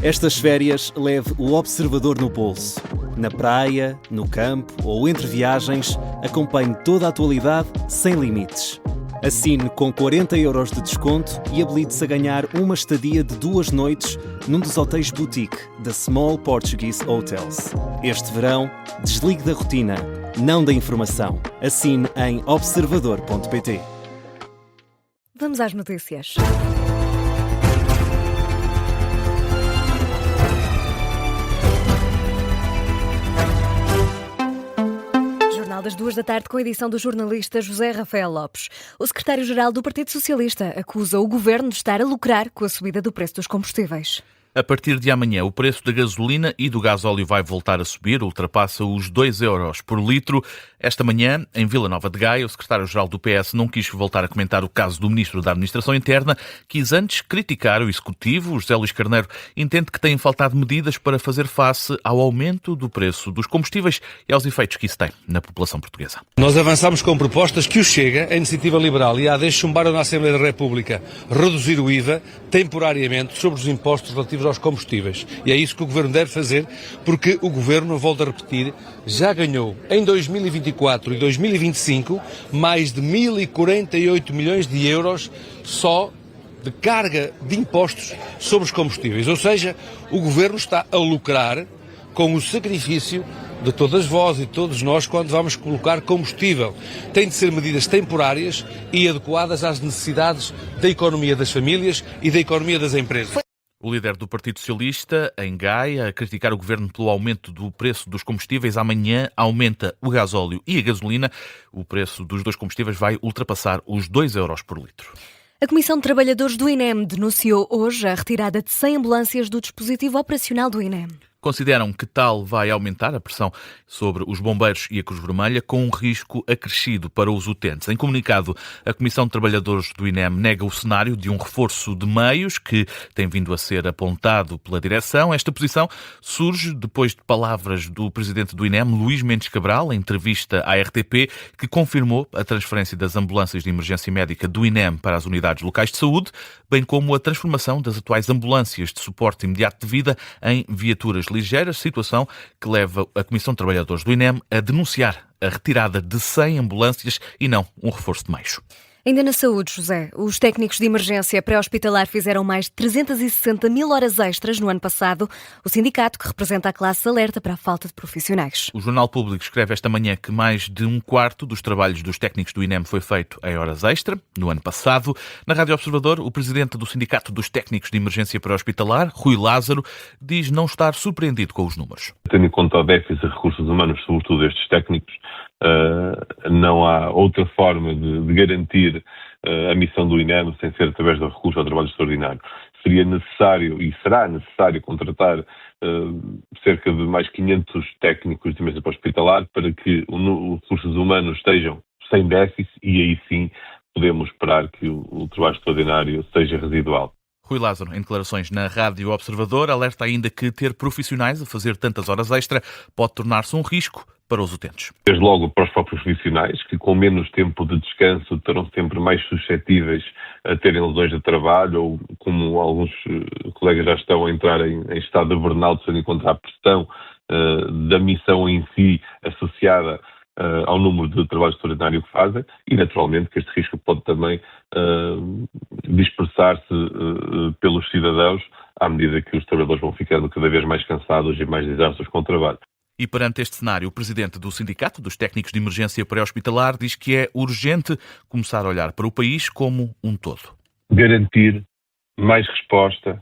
Estas férias leve o observador no bolso. Na praia, no campo ou entre viagens, acompanhe toda a atualidade sem limites. Assine com 40€ de desconto e habilite-se a ganhar uma estadia de 2 noites num dos hotéis boutique da Small Portuguese Hotels. Este verão, desligue da rotina, não da informação. Assine em observador.pt. Vamos às notícias. Das 14h com a edição do jornalista José Rafael Lopes. O secretário-geral do Partido Socialista acusa o governo de estar a lucrar com a subida do preço dos combustíveis. A partir de amanhã, o preço da gasolina e do gasóleo vai voltar a subir, ultrapassa os 2€ por litro. Esta manhã, em Vila Nova de Gaia, o secretário-geral do PS não quis voltar a comentar o caso do ministro da Administração Interna, quis antes criticar o Executivo. José Luís Carneiro entende que têm faltado medidas para fazer face ao aumento do preço dos combustíveis e aos efeitos que isso tem na população portuguesa. Nós avançamos com propostas que o Chega, a Iniciativa Liberal e a AD chumbaram na Assembleia da República, reduzir o IVA temporariamente sobre os impostos relativos aos combustíveis. E é isso que o Governo deve fazer, porque o Governo, volto a repetir, já ganhou em 2024 e 2025 mais de 1.048 milhões de euros só de carga de impostos sobre os combustíveis. Ou seja, o Governo está a lucrar com o sacrifício de todas vós e de todos nós quando vamos colocar combustível. Tem de ser medidas temporárias e adequadas às necessidades da economia das famílias e da economia das empresas. O líder do Partido Socialista, em Gaia, a criticar o governo pelo aumento do preço dos combustíveis. Amanhã aumenta o gasóleo e a gasolina. O preço dos dois combustíveis vai ultrapassar os 2€ por litro. A Comissão de Trabalhadores do INEM denunciou hoje a retirada de 100 ambulâncias do dispositivo operacional do INEM. Consideram que tal vai aumentar a pressão sobre os bombeiros e a Cruz Vermelha, com um risco acrescido para os utentes. Em comunicado, a Comissão de Trabalhadores do INEM nega o cenário de um reforço de meios que tem vindo a ser apontado pela direção. Esta posição surge depois de palavras do presidente do INEM, Luís Mendes Cabral, em entrevista à RTP, que confirmou a transferência das ambulâncias de emergência médica do INEM para as unidades locais de saúde, bem como a transformação das atuais ambulâncias de suporte imediato de vida em viaturas ligeiras, situação que leva a Comissão de Trabalhadores do INEM a denunciar a retirada de 100 ambulâncias e não um reforço de meios. Ainda na saúde, José, os técnicos de emergência pré-hospitalar fizeram mais de 360 mil horas extras no ano passado. O sindicato, que representa a classe, alerta para a falta de profissionais. O Jornal Público escreve esta manhã que mais de 1/4 dos trabalhos dos técnicos do INEM foi feito em horas extra, no ano passado. Na Rádio Observador, o presidente do Sindicato dos Técnicos de Emergência pré-hospitalar, Rui Lázaro, diz não estar surpreendido com os números. Tendo em conta o déficit de recursos humanos, sobretudo estes técnicos, não há outra forma de garantir a missão do INEM sem ser através do recurso ao trabalho extraordinário. Seria necessário e será necessário contratar cerca de mais 500 técnicos de emergência hospitalar para que os recursos humanos estejam sem déficit e aí sim podemos esperar que o trabalho extraordinário seja residual. Rui Lázaro, em declarações na Rádio Observador, alerta ainda que ter profissionais a fazer tantas horas extra pode tornar-se um risco para os utentes. Desde logo para os próprios profissionais, que com menos tempo de descanso terão sempre mais suscetíveis a terem lesões de trabalho ou, como alguns colegas já estão a entrar em estado de burnout, tendo em conta a pressão da missão em si associada ao número de trabalho extraordinário que fazem e, naturalmente, que este risco pode também dispersar-se pelos cidadãos à medida que os trabalhadores vão ficando cada vez mais cansados e mais exaustos com o trabalho. E perante este cenário, o presidente do Sindicato dos Técnicos de Emergência pré-hospitalar diz que é urgente começar a olhar para o país como um todo. Garantir mais resposta,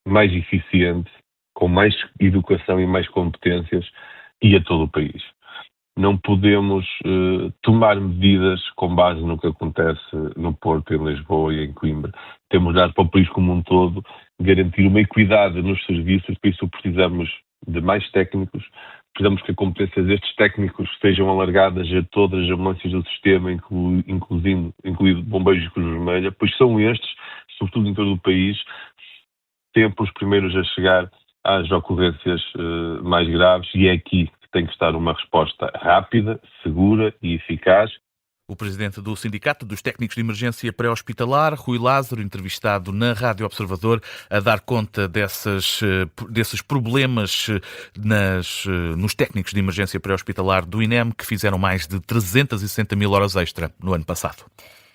mais eficiente, com mais educação e mais competências e a todo o país. Não podemos tomar medidas com base no que acontece no Porto, em Lisboa e em Coimbra. Temos de olhar para o país como um todo, garantir uma equidade nos serviços, por isso precisamos de mais técnicos, precisamos que as competências destes técnicos sejam alargadas a todas as ambulâncias do sistema, incluindo bombeiros e Cruz Vermelha, pois são estes, sobretudo em todo o país, sempre os primeiros a chegar às ocorrências mais graves e é aqui que tem que estar uma resposta rápida, segura e eficaz. O presidente do Sindicato dos Técnicos de Emergência Pré-Hospitalar, Rui Lázaro, entrevistado na Rádio Observador, a dar conta desses problemas nos técnicos de emergência pré-hospitalar do INEM, que fizeram mais de 360 mil horas extra no ano passado.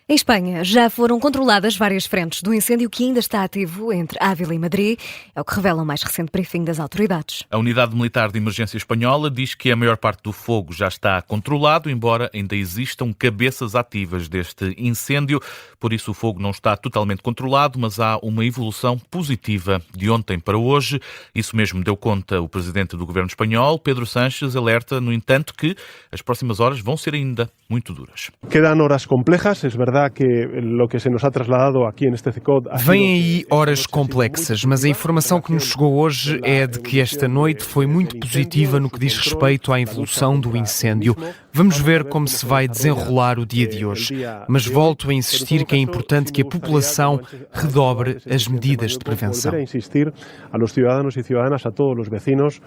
Em Espanha, já foram controladas várias frentes do incêndio que ainda está ativo entre Ávila e Madrid, é o que revela o mais recente briefing das autoridades. A Unidade Militar de Emergência Espanhola diz que a maior parte do fogo já está controlado, embora ainda existam cabeças ativas deste incêndio. Por isso o fogo não está totalmente controlado, mas há uma evolução positiva de ontem para hoje. Isso mesmo deu conta o presidente do governo espanhol, Pedro Sánchez, alerta, no entanto, que as próximas horas vão ser ainda muito duras. Quedan horas complejas, é verdade que lo que se nos ha trasladado aqui neste CECOD... Vêm aí horas complexas, mas a informação que nos chegou hoje é de que esta noite foi muito positiva no que diz respeito à evolução do incêndio. Vamos ver como se vai desenrolar o dia de hoje, mas volto a insistir que é importante que a população redobre as medidas de prevenção. Volver a insistir a los ciudadanos y ciudadanas, a todos los vecinos,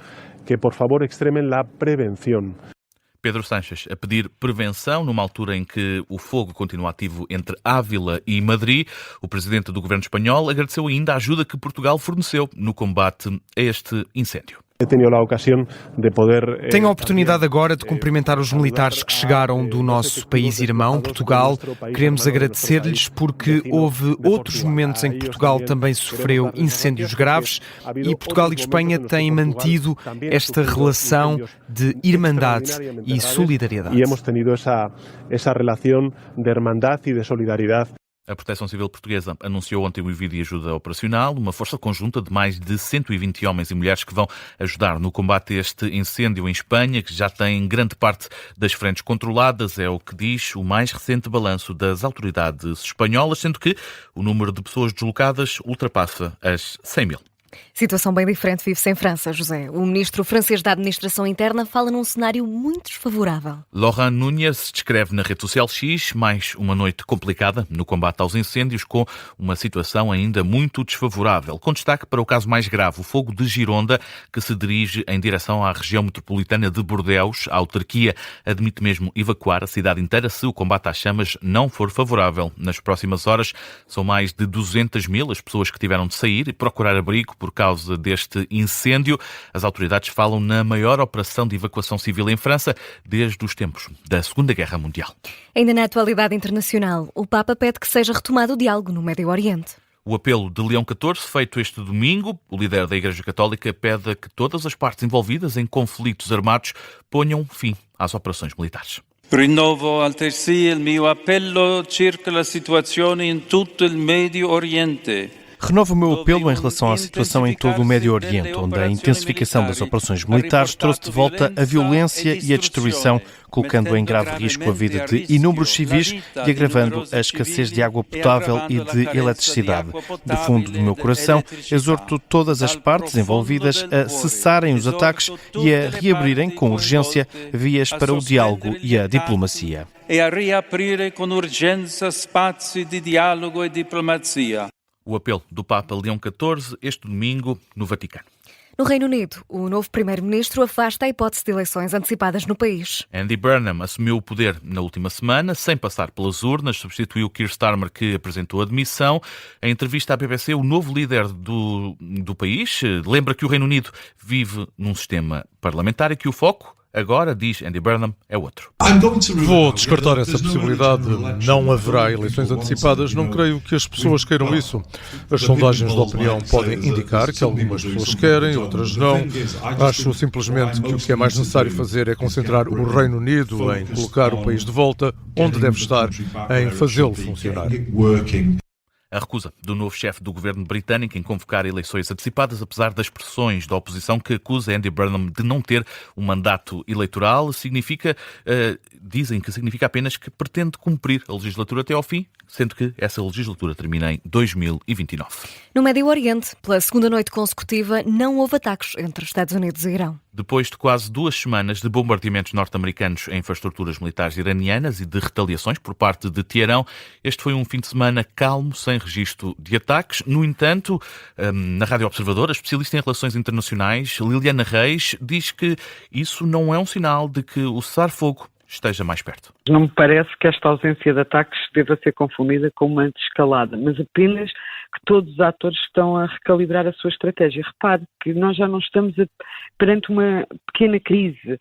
que por favor extremen la prevención. Pedro Sánchez a pedir prevenção numa altura em que o fogo continua ativo entre Ávila e Madrid. O presidente do governo espanhol agradeceu ainda a ajuda que Portugal forneceu no combate a este incêndio. Tenho a oportunidade agora de cumprimentar os militares que chegaram do nosso país irmão, Portugal. Queremos agradecer-lhes porque houve outros momentos em que Portugal também sofreu incêndios graves e Portugal e Espanha têm mantido esta relação de irmandade e solidariedade. E hemos tenido essa relação de irmandade e de solidariedade. A Proteção Civil Portuguesa anunciou ontem o envio de ajuda operacional, uma força conjunta de mais de 120 homens e mulheres que vão ajudar no combate a este incêndio em Espanha, que já tem grande parte das frentes controladas, é o que diz o mais recente balanço das autoridades espanholas, sendo que o número de pessoas deslocadas ultrapassa as 100 mil. Situação bem diferente vive-se em França, José. O ministro francês da Administração Interna fala num cenário muito desfavorável. Laurent Nunez descreve na rede social X mais uma noite complicada no combate aos incêndios, com uma situação ainda muito desfavorável. Com destaque para o caso mais grave, o fogo de Gironda, que se dirige em direção à região metropolitana de Bordeaux. A autarquia admite mesmo evacuar a cidade inteira se o combate às chamas não for favorável. Nas próximas horas, são mais de 200 mil as pessoas que tiveram de sair e procurar abrigo por causa deste incêndio. As autoridades falam na maior operação de evacuação civil em França desde os tempos da Segunda Guerra Mundial. Ainda na atualidade internacional, o Papa pede que seja retomado o diálogo no Médio Oriente. O apelo de Leão XIV, feito este domingo, o líder da Igreja Católica pede que todas as partes envolvidas em conflitos armados ponham fim às operações militares. Rinnovo altresì il mio appello circa la situazione in tutto il Medio Oriente. Renovo o meu apelo em relação à situação em todo o Médio Oriente, onde a intensificação das operações militares trouxe de volta a violência e a destruição, colocando em grave risco a vida de inúmeros civis e agravando a escassez de água potável e de eletricidade. Do fundo do meu coração, exorto todas as partes envolvidas a cessarem os ataques e a reabrirem com urgência vias para o diálogo e a diplomacia. E a riaprire con urgenza spazi di dialogo e diplomazia. O apelo do Papa Leão XIV este domingo no Vaticano. No Reino Unido, o novo primeiro-ministro afasta a hipótese de eleições antecipadas no país. Andy Burnham assumiu o poder na última semana, sem passar pelas urnas, substituiu Keir Starmer, que apresentou a demissão. Em entrevista à BBC, o novo líder do país lembra que o Reino Unido vive num sistema parlamentar e que o foco, agora, diz Andy Burnham, é outro. Vou descartar essa possibilidade. Não haverá eleições antecipadas. Não creio que as pessoas queiram isso. As sondagens de opinião podem indicar que algumas pessoas querem, outras não. Acho simplesmente que o que é mais necessário fazer é concentrar o Reino Unido em colocar o país de volta onde deve estar, em fazê-lo funcionar. A recusa do novo chefe do governo britânico em convocar eleições antecipadas, apesar das pressões da oposição que acusa Andy Burnham de não ter um mandato eleitoral, dizem que significa apenas que pretende cumprir a legislatura até ao fim, sendo que essa legislatura termina em 2029. No Médio Oriente, pela segunda noite consecutiva, não houve ataques entre Estados Unidos e Irão. Depois de quase 2 semanas de bombardeamentos norte-americanos em infraestruturas militares iranianas e de retaliações por parte de Teherão, este foi um fim de semana calmo, sem registro de ataques. No entanto, na Rádio Observador, a especialista em relações internacionais, Liliana Reis, diz que isso não é um sinal de que o cessar-fogo esteja mais perto. Não me parece que esta ausência de ataques deva ser confundida com uma desescalada, mas apenas que todos os atores estão a recalibrar a sua estratégia. Repare que nós já não estamos perante uma pequena crise,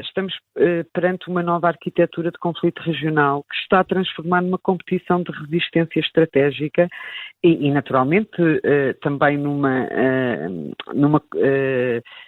estamos perante uma nova arquitetura de conflito regional que está a transformar numa competição de resistência estratégica e naturalmente, também numa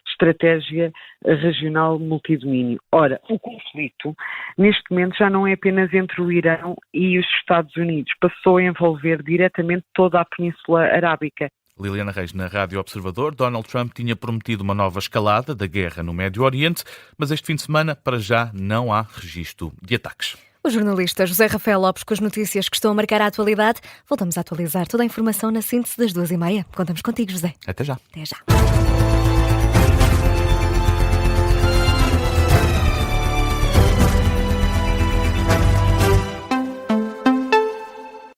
estratégia regional multidomínio. Ora, o conflito, neste momento, já não é apenas entre o Irão e os Estados Unidos, passou a envolver diretamente toda a Península Arábica. Liliana Reis, na Rádio Observador. Donald Trump tinha prometido uma nova escalada da guerra no Médio Oriente, mas este fim de semana, para já, não há registro de ataques. O jornalista José Rafael Lopes com as notícias que estão a marcar a atualidade. Voltamos a atualizar toda a informação na síntese das 2h30. Contamos contigo, José. Até já. Até já.